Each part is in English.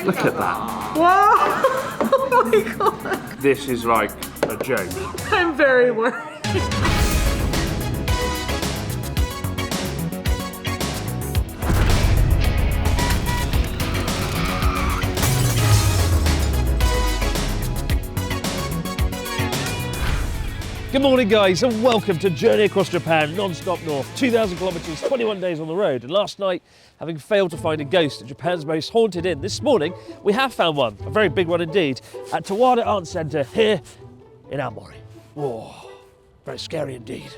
Look at that. Wow! Oh my god! This is like a joke. I'm very worried. Good morning, guys, and welcome to Journey Across Japan, non-stop north, 2,000 kilometres, 21 days on the road. And last night, having failed to find a ghost at Japan's most haunted inn, this morning we have found one, a very big one indeed, at Tawada Art Centre here in Aomori. Whoa, very scary indeed.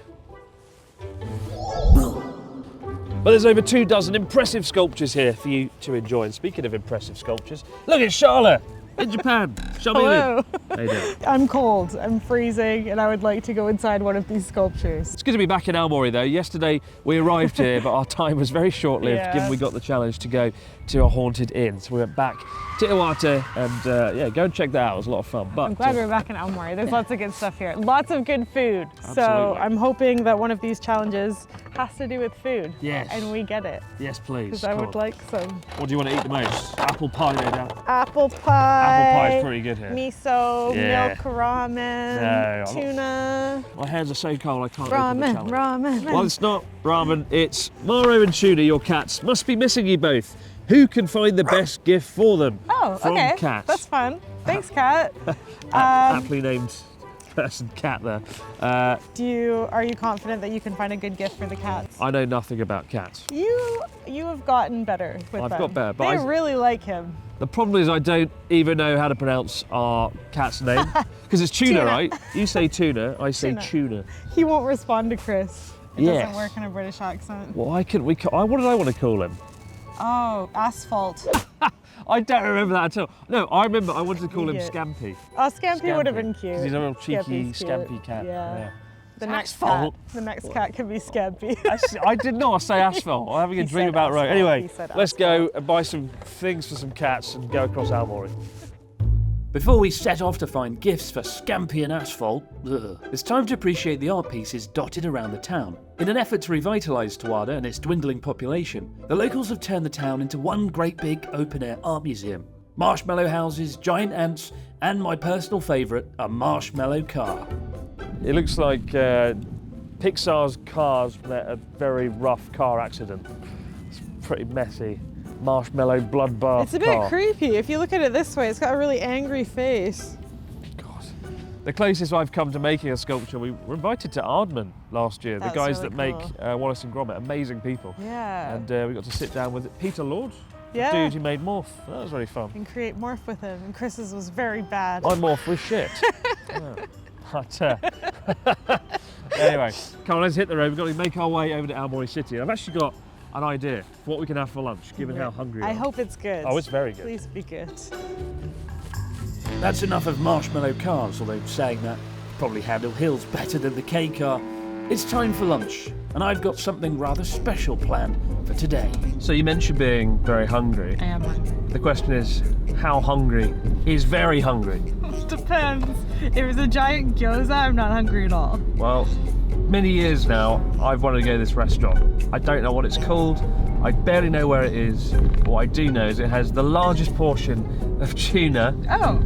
But there's over 24 impressive sculptures here for you to enjoy. And speaking of impressive sculptures, look at Charlotte in Japan. Hello. How you doing? I'm cold, I'm freezing, and I would like to go inside one of these sculptures. It's good to be back in Aomori though. Yesterday we arrived here, but our time was very short-lived given we got the challenge to go to a haunted inn. So we went back to Iwate and yeah, go and check that out. It was a lot of fun. But I'm glad we're back in Aomori. There's lots of good stuff here. Lots of good food. Absolutely. So I'm hoping that one of these challenges has to do with food. Yes. And we get it. Yes, please. Because I would like some. What do you want to eat the most? Apple pie, no doubt. Apple pie. Apple pie is pretty good here. Miso, milk ramen, No, tuna. My hands are so cold I can't open the challenge. Ramen. Well, it's not ramen, it's Maro and Tuna, your cats. Must be missing you both. Who can find the best gift for them? Oh, from okay. cats? That's fun. Thanks, Kat. Aptly named person, cat there. Are you confident that you can find a good gift for the cats? I know nothing about cats. You have gotten better with them. I've got better, but they really like him. The problem is I don't even know how to pronounce our cat's name. Because it's tuna, right? You say tuna, I say tuna. He won't respond to Chris. It doesn't work in a British accent. Well, what did I want to call him? Oh, asphalt. I don't remember that at all. No, I remember I wanted to call him Scampy. Oh, Scampy would have been cute. He's a real cheeky, Scampy's Scampy cute. cat. Yeah. The Asphalt. next cat can be Scampy. I did not say asphalt. I'm having a dream about road. Anyway, let's go and buy some things for some cats and go across Aomori. Before we set off to find gifts for Scampy and Asphalt, it's time to appreciate the art pieces dotted around the town. In an effort to revitalise Tawada and its dwindling population, the locals have turned the town into one great big open-air art museum. Marshmallow houses, giant ants, and my personal favourite, a marshmallow car. It looks like Pixar's Cars met a very rough car accident. It's pretty messy. Marshmallow bloodbath. It's a bit creepy. If you look at it this way, it's got a really angry face. God. The closest I've come to making a sculpture, we were invited to Aardman last year. That's the guys really that cool. make Wallace and Gromit, amazing people. Yeah. And we got to sit down with Peter Lord, yeah. the dude who made Morph. That was really fun. And create Morph with him. And Chris's was very bad. My Morph was shit. Yeah. But, anyway, come on, let's hit the road. We've got to make our way over to Aomori City. I've actually got an idea for what we can have for lunch, given how hungry we are. I hope it's good. Oh, it's very good. Please be good. That's enough of marshmallow cars, although saying that probably handle hills better than the K car. It's time for lunch, and I've got something rather special planned for today. So you mentioned being very hungry. I am hungry. The question is, how hungry is very hungry? Depends. If it's a giant gyoza, I'm not hungry at all. Well, many years now, I've wanted to go to this restaurant. I don't know what it's called. I barely know where it is. What I do know is it has the largest portion of tuna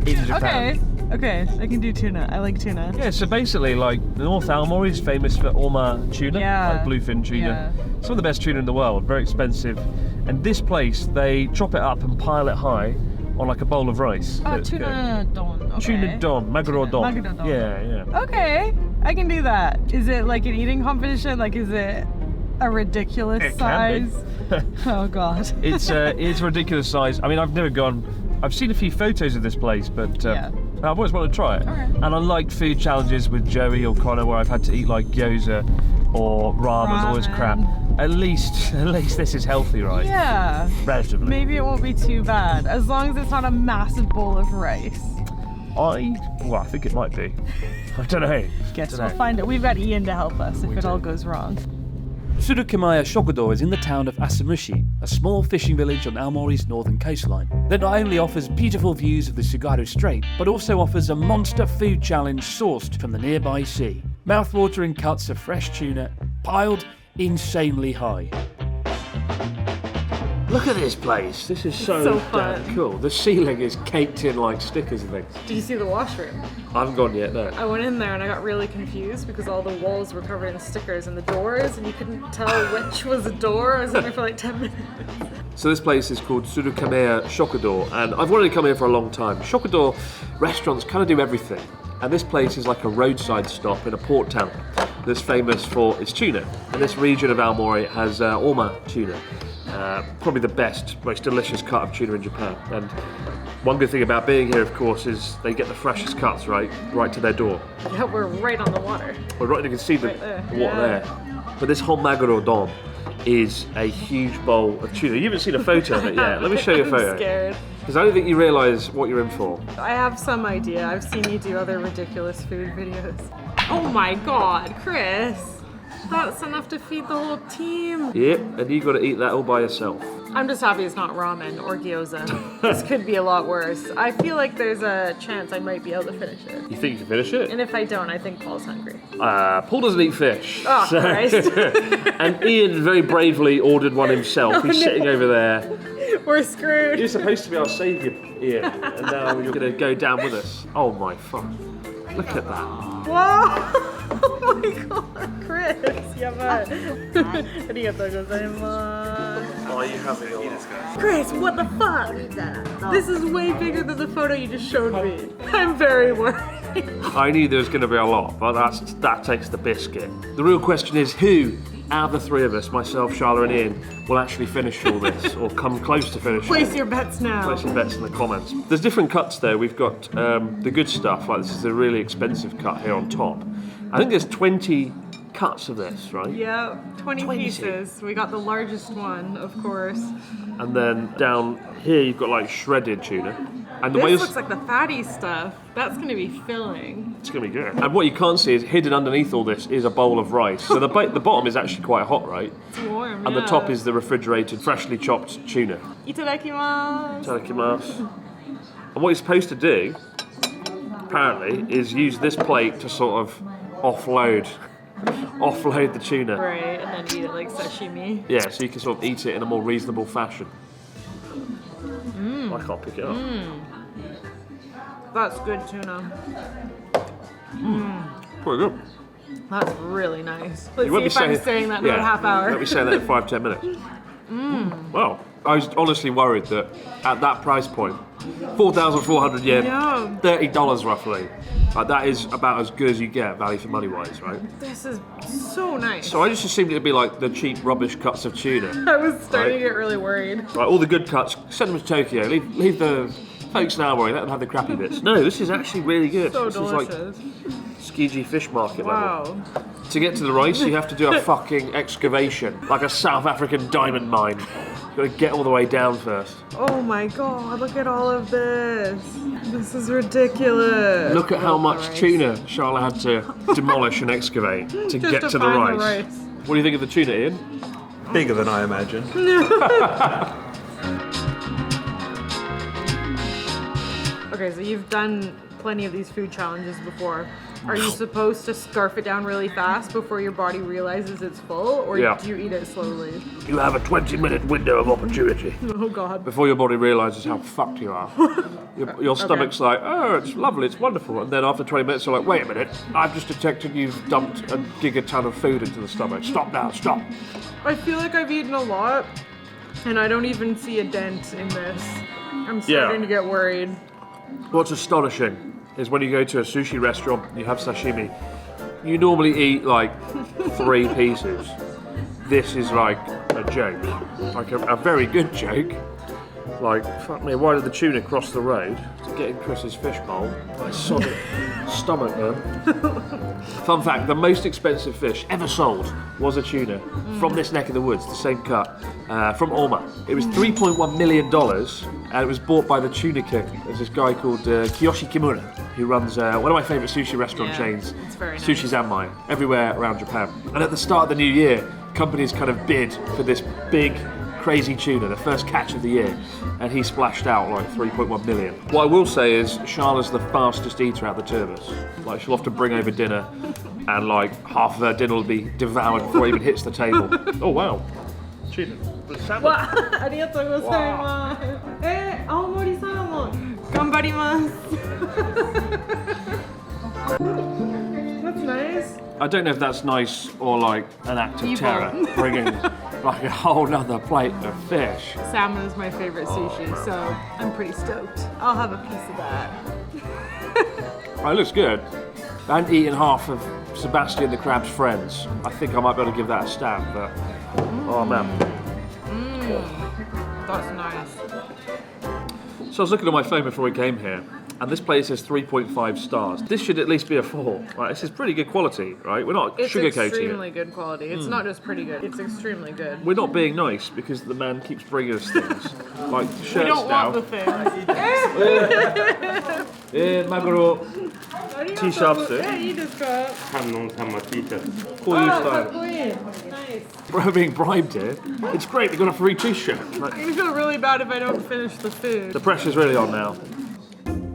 in Japan. Okay, I can do tuna. I like tuna. Yeah, so basically, like, North Aomori is famous for Oma tuna, like bluefin tuna. Some of the best tuna in the world, very expensive. And this place, they chop it up and pile it high on like a bowl of rice. Oh, tuna don. Okay. Tuna don, maguro don. Maguro don. Yeah. Okay, I can do that. Is it like an eating competition? Like, is it a ridiculous size? Oh God. It's a ridiculous size. I mean, I've never gone. I've seen a few photos of this place, but I've always wanted to try it. Okay. And unlike food challenges with Joey or Connor, where I've had to eat like gyoza or ramen, all this crap, at least this is healthy, right? Yeah. Relatively. Maybe it won't be too bad, as long as it's not a massive bowl of rice. I think it might be. I don't know. Guess we'll find it. We've got Ian to help us if it all goes wrong. Surukimaya Shokudo is in the town of Asamushi, a small fishing village on Aomori's northern coastline, that not only offers beautiful views of the Tsugaru Strait, but also offers a monster food challenge sourced from the nearby sea. Mouth-watering cuts of fresh tuna, piled insanely high. Look at this place. This is so fun. damn cool. The ceiling is caked in like stickers and things. Did you see the washroom? I haven't gone yet, no. I went in there and I got really confused because all the walls were covered in stickers and the doors, and you couldn't tell which was a door. I was in there for like 10 minutes. So this place is called Surukameya Shokudo, and I've wanted to come here for a long time. Shokudo restaurants kind of do everything, and this place is like a roadside stop in a port town that's famous for its tuna. And this region of Aomori has Oma tuna. Probably the best, most delicious cut of tuna in Japan. And one good thing about being here, of course, is they get the freshest cuts right to their door. Yeah, we're right on the water. Well, right, you can see the water there. But this Honmaguro Don is a huge bowl of tuna. You haven't seen a photo of it yet. Let me show you a photo. I'm scared. Because I don't think you realise what you're in for. I have some idea. I've seen you do other ridiculous food videos. Oh my god, Chris. That's enough to feed the whole team. Yep, and you got to eat that all by yourself. I'm just happy it's not ramen or gyoza. This could be a lot worse. I feel like there's a chance I might be able to finish it. You think you can finish it? And if I don't, I think Paul's hungry. Paul doesn't eat fish. Oh, Christ. And Ian very bravely ordered one himself. He's sitting over there. We're screwed. You're supposed to be our saviour, Ian, and now you're going to go down with us. Oh my fuck. Look at that. Whoa! Oh my god, Chris! Yabai. Arigatou gozaimasu. Oh, you have it. Chris, what the fuck? This is way bigger than the photo you just showed me. I'm very worried. I knew there was going to be a lot, but that takes the biscuit. The real question is who, out of the three of us, myself, Charlotte and Ian, will actually finish all this, or come close to finishing. Place your bets now. Place your bets in the comments. There's different cuts there. We've got the good stuff, like this is a really expensive cut here on top. I think there's 20 cuts of this, right? Yeah, 20 pieces. We got the largest one, of course. And then down here you've got like shredded tuna. And the this looks like the fatty stuff. That's going to be filling. It's going to be good. And what you can't see is hidden underneath all this is a bowl of rice. So the bottom is actually quite hot, right? It's warm, And the top is the refrigerated, freshly chopped tuna. Itadakimasu. Itadakimasu. And what you're supposed to do, apparently, is use this plate to sort of offload the tuna. Right, and then eat it like sashimi. Yeah, so you can sort of eat it in a more reasonable fashion. I can't pick it up. That's good tuna. Pretty good. That's really nice. Let's You won't see be if I'm saying that in a half hour. You won't be saying that in 5-10 minutes. Well, I was honestly worried that at that price point, 4,400 yen, $30 roughly, that is about as good as you get value for money wise, right? This is so nice. So I just assumed it'd be like the cheap rubbish cuts of tuna. I was starting to get really worried. Right, all the good cuts, send them to Tokyo. Leave the folks in Aomori, let them have the crappy bits. No, this is actually really good. So this delicious. is like Tsukiji fish market level. Wow. To get to the rice, you have to do a fucking excavation, like a South African diamond mine. You've got to get all the way down first. Oh my god, look at all of this. This is ridiculous. Look at how much tuna Charlotte had to demolish and excavate to get to the rice. What do you think of the tuna, Ian? Bigger than I imagined. Okay, so you've done plenty of these food challenges before. Are you supposed to scarf it down really fast before your body realizes it's full, or do you eat it slowly? You have a 20-minute window of opportunity. Oh god. Before your body realizes how fucked you are. Your stomach's like, oh, it's lovely, it's wonderful. And then after 20 minutes, you're like, wait a minute, I've just detected you've dumped a gigaton of food into the stomach. Stop now, stop. I feel like I've eaten a lot, and I don't even see a dent in this. I'm starting to get worried. What's astonishing is when you go to a sushi restaurant, you have sashimi, you normally eat like 3 pieces. This is like a joke, like a very good joke. Like, fuck me, why did the tuna cross the road to get in Chris's fishbowl? I saw it. Stomach, man. Fun fact, the most expensive fish ever sold was a tuna from this neck of the woods, the same cut, from Oma. It was $3.1 million, and it was bought by the tuna king. There's this guy called Kiyoshi Kimura, who runs one of my favourite sushi restaurant chains, it's very nice. Sushi Zanmai, everywhere around Japan. And at the start of the new year, companies kind of bid for this big, crazy tuna, the first catch of the year, and he splashed out like 3.1 million. What I will say is Charlotte's the fastest eater out of the two of us. Like, she'll often bring over dinner and like half of her dinner will be devoured before it even hits the table. Oh wow, tuna. The salmon. わありがとうございます。青森サーモン頑張ります。That's nice. I don't know if that's nice or like an act of Evil. terror, bringing like a whole nother plate of fish. Salmon is my favorite sushi, so I'm pretty stoked. I'll have a piece of that. Oh, it looks good. I hadn't eaten half of Sebastian the Crab's friends. I think I might be able to give that a stab, but oh man. That's nice. So I was looking at my phone before we came here, and this place has 3.5 stars. This should at least be a 4. Right? This is pretty good quality, right? We're not It's sugarcoating extremely it. good quality. It's not just pretty good. It's extremely good. We're not being nice because the man keeps bringing us things like shirts We don't now. want the things. Maguro. T-shirts. いいですか? 反応様 T-shirt. Call you かっ style. こいい. Nice. We're being bribed here. It's great. We got a free T-shirt. Like, I feel really bad if I don't finish the food. the pressure's really on now.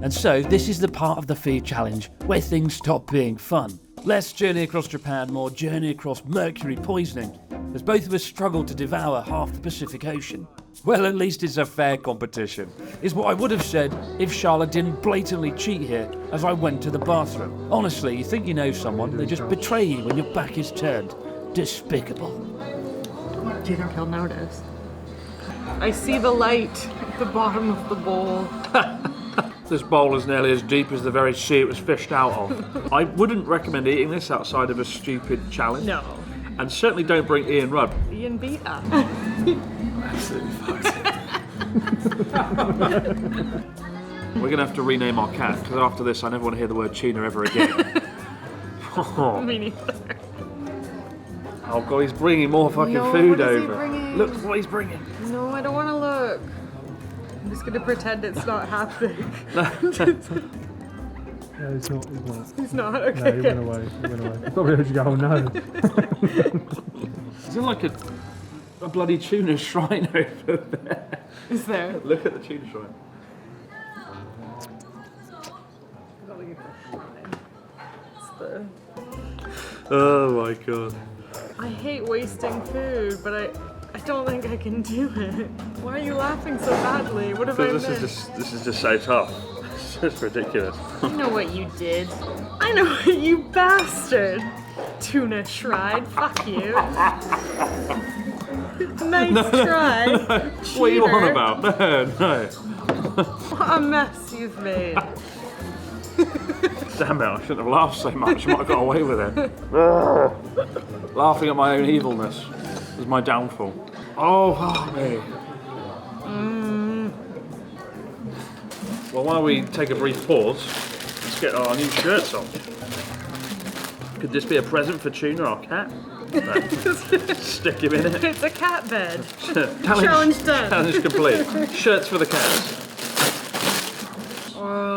And so, this is the part of the food challenge where things stop being fun. Less journey across Japan, more journey across mercury poisoning, as both of us struggle to devour half the Pacific Ocean. Well, at least it's a fair competition, is what I would have said if Charlotte didn't blatantly cheat here as I went to the bathroom. Honestly, you think you know someone, they just betray you when your back is turned. Despicable. Do you think he'll notice? I see the light at the bottom of the bowl. This bowl is nearly as deep as the very sea it was fished out of. I wouldn't recommend eating this outside of a stupid challenge. No. And certainly don't bring Ian Rudd. Ian beat us. Absolutely fucked. We're going to have to rename our cat, because after this I never want to hear the word tuna ever again. Me neither. Oh god, he's bringing more fucking No, food what is he over. bringing? Look what he's bringing. No, I don't want to look. I'm just gonna pretend it's not happening. No, he's not. It's not? No, Okay. he went away. He went away. I probably heard you go, oh no. Is there like a bloody tuna shrine over there? Is there? Look at the tuna shrine. It's the... Oh my god. I hate wasting food, but I don't think I can do it. Why are you laughing so badly? What have I This missed? is just so tough. It's just ridiculous. I know what you did. I know what you bastard. Tuna shrine. Fuck you. Nice try. What are you on Cheater. about? No. What a mess you've made. Damn it, I shouldn't have laughed so much. I might have got away with it. Laughing at my own evilness was my downfall. Oh, fuck me. Well, while we take a brief pause, let's get our new shirts on. Could this be a present for Tuna, our cat? No. Stick him in it. It's a cat bed. Challenge done. Challenge complete. Shirts for the cats.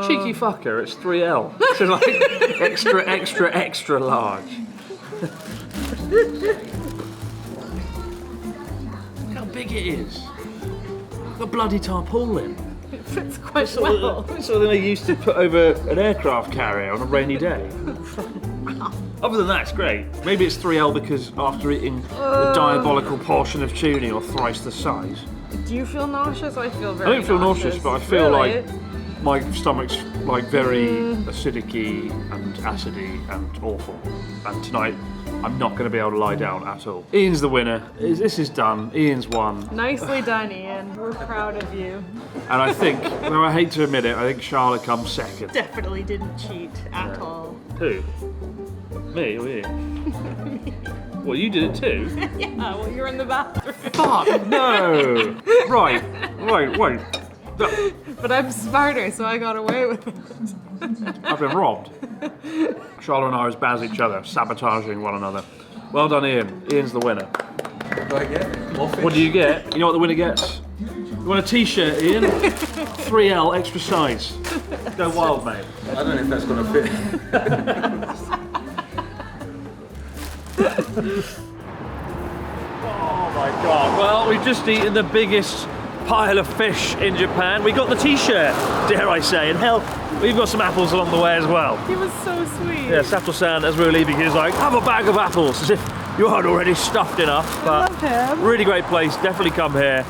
Cheeky fucker, it's 3L. So like extra large. Look how big it is. Look at bloody tarpaulin. It fits quite well. So they used to put over an aircraft carrier on a rainy day. Other than that, it's great. Maybe it's 3L because after eating a diabolical portion of tuna or thrice the size. Do you feel nauseous? I feel very I don't feel nauseous, but I feel Really? like my stomach's like very acidic-y and acidy and awful. And tonight, I'm not going to be able to lie down at all. Ian's the winner. This is done. Ian's won. Nicely done, Ian. We're proud of you. And I think, though I hate to admit it, I think Charlotte comes second. Definitely didn't cheat at all. Who? Me or you? Well, you did it too. Yeah, well, you're in the bathroom. Fuck, no! Right, wait. But I'm smarter, so I got away with it. I've been robbed. Charlotte and I are as bad as each other, sabotaging one another. Well done, Ian. Ian's the winner. What do I get? What do you get? You know what the winner gets? You want a t-shirt, Ian? 3L, extra size. Go wild, mate. I don't know if that's going to fit. Oh my god. Well, we've just eaten the biggest pile of fish in Japan. We got the t-shirt, dare I say, and hell, we've got some apples along the way as well. He was so sweet. Yeah, Sato-san, as we were leaving, he was like, have a bag of apples, as if You aren't already stuffed enough, but love him. really great place. Definitely come here.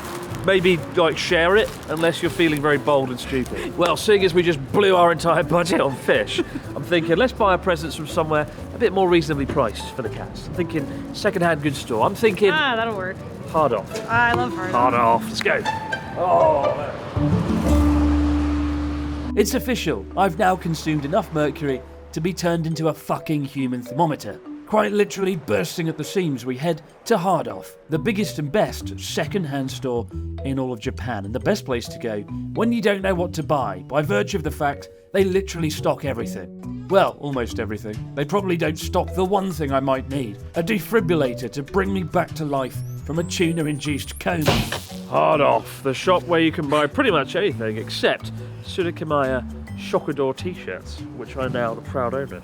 Maybe like share it, unless you're feeling very bold and stupid. Well, seeing as we just blew our entire budget on fish, I'm thinking let's buy our presents from somewhere a bit more reasonably priced for the cats. I'm thinking second-hand goods store. I'm thinking That'll work. Hard Off. I love Hard Off. Hard Off. Let's go. Oh. It's official. I've now consumed enough mercury to be turned into a fucking human thermometer. Quite literally bursting at the seams, we head to Hard Off, the biggest and best second-hand store in all of Japan, and the best place to go when you don't know what to buy, by virtue of the fact they literally stock everything. Well, almost everything. They probably don't stock the one thing I might need, a defibrillator to bring me back to life from a tuna-induced coma. Hard Off, the shop where you can buy pretty much anything except Tsurukamaya Shokudor t-shirts, which I'm now the proud owner.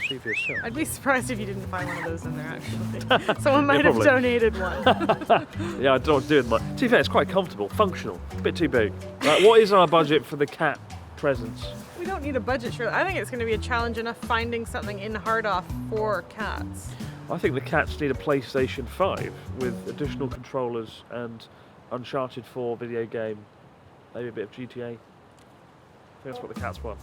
See for yourself. I'd be surprised if you didn't find one of those in there, actually. Someone might have probably. donated one. Yeah, I don't do it much. To be fair, it's quite comfortable, functional, a bit too big. What is our budget for the cat presents? We don't need a budget, surely. I think it's going to be a challenge enough finding something in Hard Off for cats. I think the cats need a PlayStation 5 with additional controllers and Uncharted 4 video game, maybe a bit of GTA. I think that's what the cats want.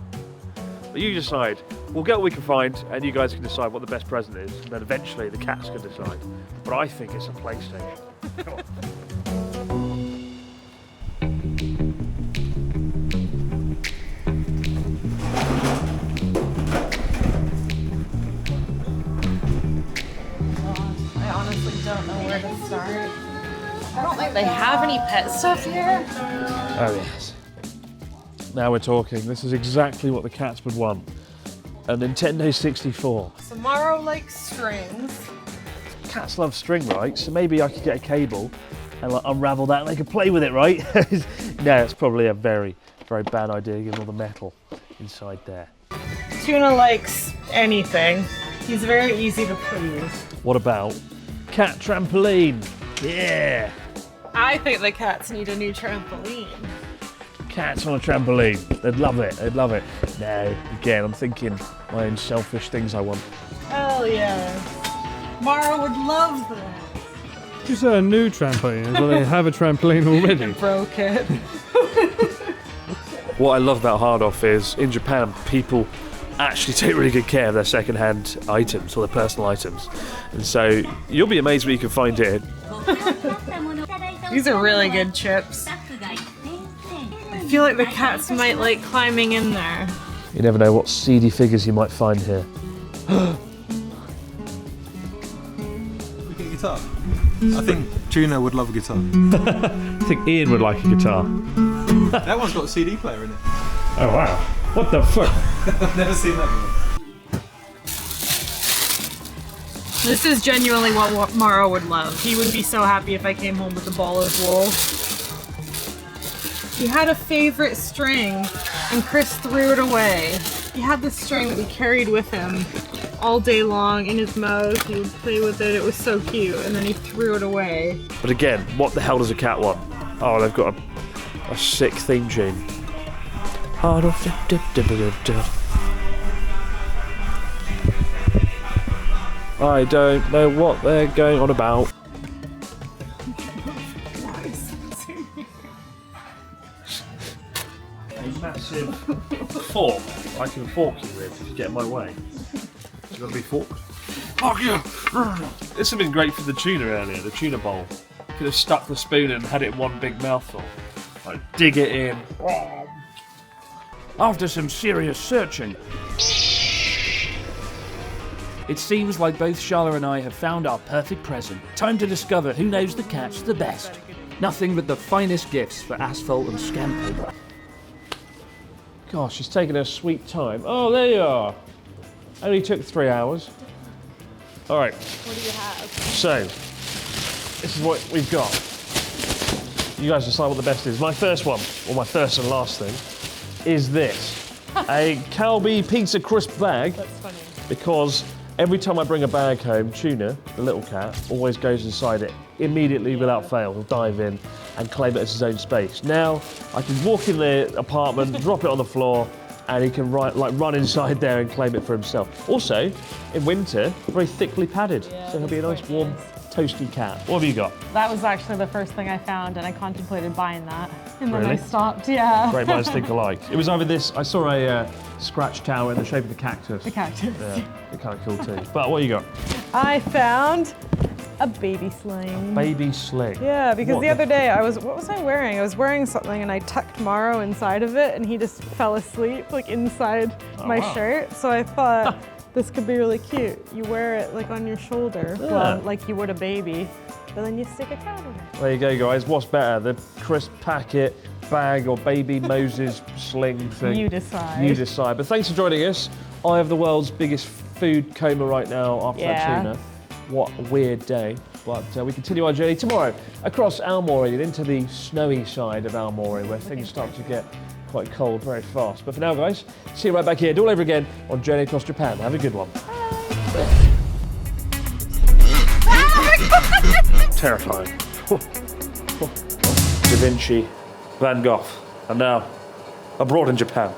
But you decide. We'll get what we can find, and you guys can decide what the best present is, and then eventually the cats can decide. But I think it's a PlayStation. Come on. I honestly don't know where to start. I don't think they have any pet stuff here. Oh yes. Now we're talking. This is exactly what the cats would want. A Nintendo 64. So Morrow likes strings. Cats love string, right? So maybe I could get a cable and like, unravel that and they could play with it, right? No, it's probably a very, very bad idea given all the metal inside there. Tuna likes anything. He's very easy to please. What about cat trampoline? Yeah! I think the cats need a new trampoline. Cats on a trampoline. They'd love it. They'd love it. No, again, I'm thinking my own selfish things I want. Hell yeah. Morrow would love that. Just a new trampoline. Well, they have a trampoline already. Broke it. What I love about Hard Off is in Japan, people actually take really good care of their second-hand items or their personal items. And so you'll be amazed what you can find here. These are really good chips. I feel like the cats might like climbing in there. You never know what seedy figures you might find here. We get a guitar. I think Tuna would love a guitar. I think Ian would like a guitar. That one's got a CD player in it. Oh wow. What the fuck? I've never seen that one. This is genuinely what Morrow would love. He would be so happy if I came home with a ball of wool. He had a favorite string, and Chris threw it away. He had this string that we carried with him all day long in his mouth. He would play with it. It was so cute, and then he threw it away. But again, what the hell does a cat want? Oh, they've got a sick theme tune. Hard Off. I don't know what they're going on about. A massive fork I can fork you with if you get in my way. It's got to be forked. Fuck you! This would have been great for the tuna earlier, the tuna bowl. Could have stuck the spoon and had it one big mouthful. Like, dig it in. After some serious searching, it seems like both Charlotte and I have found our perfect present. Time to discover who knows the cats the best. Nothing but the finest gifts for Asphalt and Scampi. Gosh, she's taking her sweet time. Oh, there you are. Only took 3 hours. All right. What do you have? So, this is what we've got. You guys decide what the best is. My first one, or my first and last thing, is this. A Calbee pizza crisp bag. That's funny. Because every time I bring a bag home, Tuna, the little cat, always goes inside it immediately without fail. He'll dive in and claim it as his own space. Now, I can walk in the apartment, drop it on the floor, and he can run inside there and claim it for himself. Also, in winter, very thickly padded, so he'll be a nice warm, toasty cat. What have you got? That was actually the first thing I found, and I contemplated buying that. And then Really? I stopped, yeah. Great minds think alike. It was either this, I saw a scratch tower in the shape of a cactus. The cactus. Yeah, they're kind of cool too. But what you got? I found a baby sling. Baby sling. Yeah, because What the other day what was I wearing? I was wearing something and I tucked Morrow inside of it and he just fell asleep like inside my wow. shirt. So I thought this could be really cute. You wear it like on your shoulder, well, like you would a baby, but then you stick a cat in it. There you go, guys. What's better, the crisp packet, bag, or baby Moses sling thing? You decide. You decide. But thanks for joining us. I have the world's biggest food coma right now after that tuna. What a weird day. But we continue our journey tomorrow across Aomori and into the snowy side of Aomori, where things start to get quite cold very fast. But for now, guys, see you right back here. Do it all over again on Journey Across Japan. Have a good one. Terrifying. Da Vinci, Van Gogh, and now abroad in Japan.